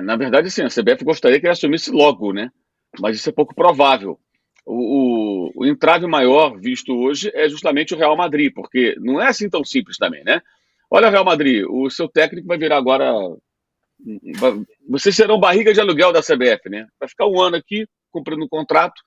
Na verdade, sim, a CBF gostaria que ele assumisse logo, né? Mas isso é pouco provável. O entrave maior visto hoje é justamente o Real Madrid, porque não é assim tão simples também, né? Olha, Real Madrid, o seu técnico vai virar agora. Vocês serão barriga de aluguel da CBF, né? Vai ficar um ano aqui cumprindo um contrato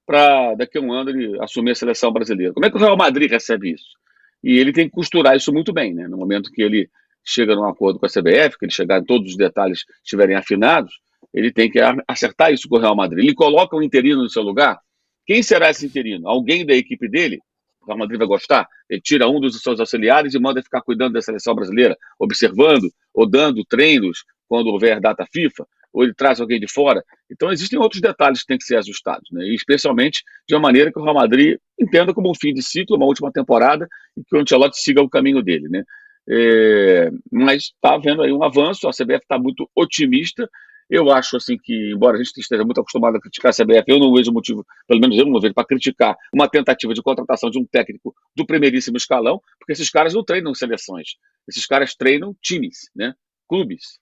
para daqui a um ano ele assumir a seleção brasileira. Como é que o Real Madrid recebe isso? E ele tem que costurar isso muito bem, né? No momento que ele chega num acordo com a CBF, que ele chegar todos os detalhes estiverem afinados, ele tem que acertar isso com o Real Madrid. Ele coloca um interino no seu lugar. Quem será esse interino? Alguém da equipe dele? O Real Madrid vai gostar? Ele tira um dos seus auxiliares e manda ficar cuidando da seleção brasileira, observando ou dando treinos quando houver data FIFA, ou ele traz alguém de fora. Então, existem outros detalhes que têm que ser ajustados, né? E especialmente de uma maneira que o Real Madrid entenda como um fim de ciclo, uma última temporada, e que o Ancelotti siga o caminho dele, né? Mas está havendo aí um avanço, a CBF está muito otimista. Eu acho assim que, embora a gente esteja muito acostumado a criticar a CBF, eu não vejo motivo, pelo menos eu não vejo, para criticar uma tentativa de contratação de um técnico do primeiríssimo escalão, porque esses caras não treinam seleções, esses caras treinam times, né? Clubes,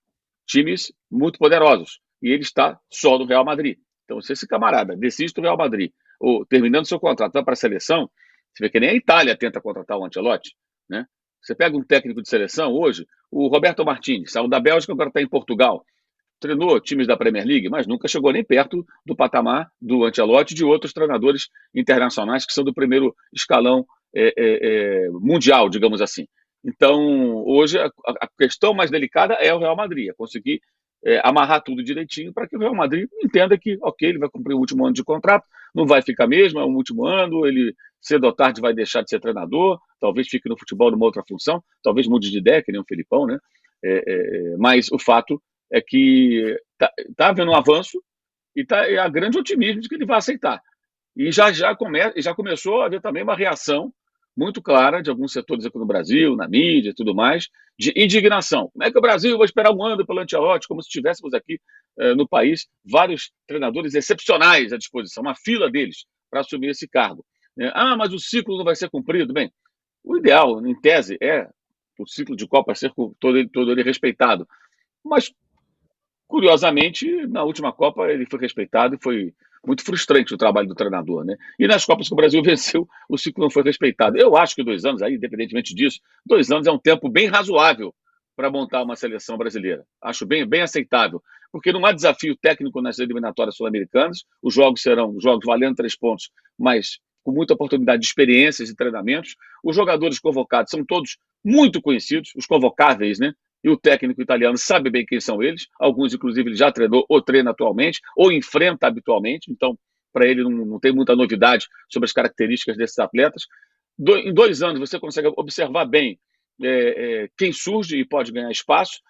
times muito poderosos. E ele está só do Real Madrid. Então, se esse camarada decide do Real Madrid, ou terminando seu contrato, vai para a seleção, você vê que nem a Itália tenta contratar o Ancelotti, né? Você pega um técnico de seleção hoje, o Roberto Martins, saiu da Bélgica, agora está em Portugal, treinou times da Premier League, mas nunca chegou nem perto do patamar do Ancelotti e de outros treinadores internacionais que são do primeiro escalão mundial, digamos assim. Então, hoje, a questão mais delicada é o Real Madrid, é conseguir amarrar tudo direitinho para que o Real Madrid entenda que, ok, ele vai cumprir o último ano de contrato, não vai ficar mesmo, é um último ano, ele cedo ou tarde vai deixar de ser treinador, talvez fique no futebol numa outra função, talvez mude de ideia, que nem o Felipão, né? Mas o fato é que tá havendo um avanço e há grande otimismo de que ele vai aceitar. E já começou a haver também uma reação muito clara de alguns setores aqui no Brasil, na mídia e tudo mais, de indignação. Como é que o Brasil vai esperar um ano pelo Ancelotti, como se tivéssemos aqui no país vários treinadores excepcionais à disposição, uma fila deles para assumir esse cargo. Mas o ciclo não vai ser cumprido. Bem, o ideal, em tese, é o ciclo de Copa ser todo ele respeitado. Mas curiosamente, na última Copa ele foi respeitado e foi muito frustrante o trabalho do treinador, né? E nas Copas que o Brasil venceu, o ciclo não foi respeitado. Eu acho que 2 anos, aí, independentemente disso, 2 anos é um tempo bem razoável para montar uma seleção brasileira. Acho bem aceitável, porque não há desafio técnico nas eliminatórias sul-americanas. Os jogos serão jogos valendo 3 pontos, mas com muita oportunidade de experiências e treinamentos. Os jogadores convocados são todos muito conhecidos, os convocáveis, né? E o técnico italiano sabe bem quem são eles. Alguns, inclusive, ele já treinou ou treina atualmente, ou enfrenta habitualmente. Então, para ele, não tem muita novidade sobre as características desses atletas. Em 2 anos, você consegue observar bem quem surge e pode ganhar espaço.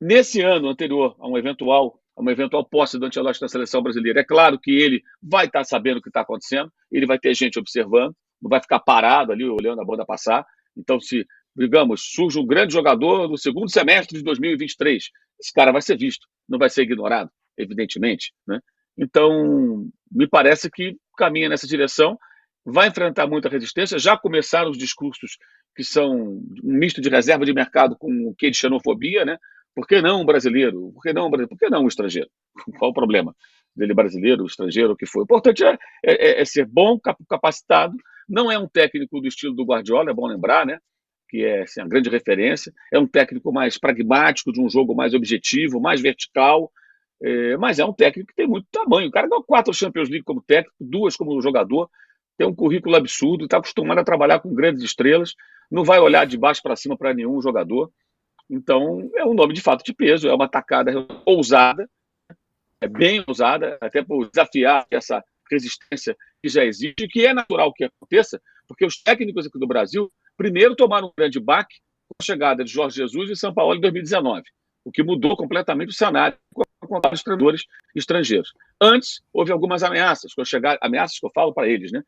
Nesse ano anterior a uma eventual posse do Ancelotti na seleção brasileira, é claro que ele vai estar sabendo o que está acontecendo, ele vai ter gente observando, não vai ficar parado ali olhando a banda passar. Então, se, digamos, surge um grande jogador no segundo semestre de 2023, esse cara vai ser visto, não vai ser ignorado, evidentemente, né? Então, me parece que caminha nessa direção, vai enfrentar muita resistência, já começaram os discursos que são um misto de reserva de mercado com o que de xenofobia, né? Por que não um brasileiro? Por que não um brasileiro? Por que não um estrangeiro? Qual o problema dele, brasileiro, estrangeiro, o que for? O importante é ser bom, capacitado. Não é um técnico do estilo do Guardiola, é bom lembrar, né? Que é assim, a grande referência. É um técnico mais pragmático, de um jogo mais objetivo, mais vertical. Mas é um técnico que tem muito tamanho. O cara ganhou 4 Champions League como técnico, 2 como jogador. Tem um currículo absurdo, está acostumado a trabalhar com grandes estrelas. Não vai olhar de baixo para cima para nenhum jogador. Então, é um nome de fato de peso, é uma tacada ousada, é bem ousada, até por desafiar essa resistência que já existe, que é natural que aconteça, porque os técnicos aqui do Brasil, primeiro tomaram um grande baque com a chegada de Jorge Jesus e São Paulo em 2019, o que mudou completamente o cenário com os treinadores estrangeiros. Antes, houve algumas ameaças, ameaças que eu falo para eles, né?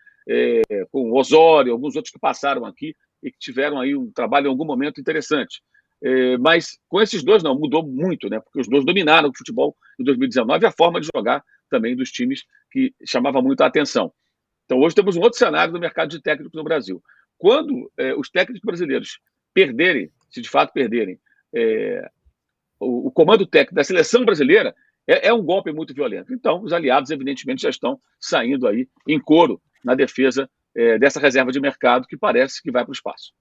Com o Osório, alguns outros que passaram aqui e que tiveram aí um trabalho em algum momento interessante. Mas com esses dois não, mudou muito, né? Porque os dois dominaram o futebol em 2019 e a forma de jogar também dos times que chamava muito a atenção. Então hoje temos um outro cenário no mercado de técnicos no Brasil. Quando os técnicos brasileiros perderem, se de fato perderem, o comando técnico da seleção brasileira é um golpe muito violento. Então, os aliados, evidentemente, já estão saindo aí em coro na defesa dessa reserva de mercado que parece que vai para o espaço.